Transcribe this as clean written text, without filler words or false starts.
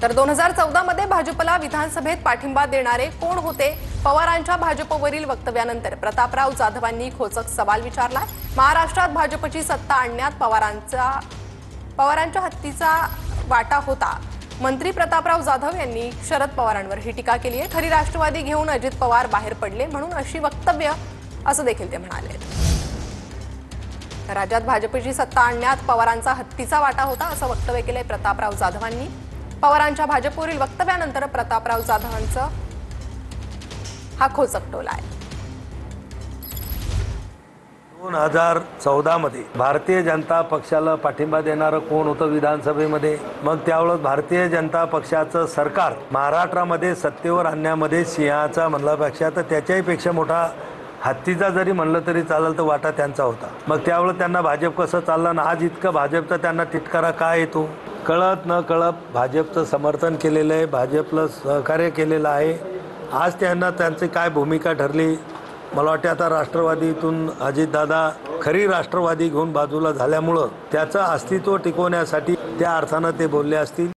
तर 2014 मध्ये भाजपला विधानसभेत पाठिंबा देणारे कोण होते? पवारांच्या भाजपवरील वक्तव्यानंतर प्रतापराव जाधवांनी खोचक सवाल विचारलाय। महाराष्ट्रात भाजपची सत्ता आणण्यात पवारांच्या हत्तीचा वाटा होता। मंत्री प्रतापराव जाधव यांनी शरद पवारांवर ही टीका केली आहे। खरी राष्ट्रवादी घेऊन अजित पवार बाहेर पडले म्हणून अशी वक्तव्य असं देखील ते म्हणाले। राज्यात भाजपची सत्ता आणण्यात पवारांचा हत्तीचा वाटा होता असं वक्तव्य केलंय प्रतापराव जाधवांनी। पवारांच्या भाजपवरील वक्तव्यानंतर प्रतापराव जाधवांचा हा खोचक टोला आहे। 2014 मध्ये भारतीय जनता पक्षाला पाठिंबा देणारं कोण होतं विधानसभेमध्ये? मग त्यावेळेस भारतीय जनता पक्षाचं सरकार महाराष्ट्रामध्ये सत्तेवर आणण्यामध्ये सिंहाचा म्हणल्यापेक्षा तर त्याच्याही पेक्षा मोठा हत्तीचा जरी म्हणलं तरी चालेल तर वाटा त्यांचा होता। मग त्यावेळेस त्यांना भाजप कसं चाललं ना आज इतकं भाजपचा त्यांना तिटकारा काय येतो? कळत न कळत भाजपचं समर्थन केलेलं आहे, भाजपला सहकार्य केलेलं आहे। आज त्यांना त्यांची काय भूमिका ठरली मला वाटते आता राष्ट्रवादीतून अजितदादा खरी राष्ट्रवादी घेऊन बाजूला झाल्यामुळं त्याचं अस्तित्व टिकवण्यासाठी त्या अर्थानं ते बोलले असतील।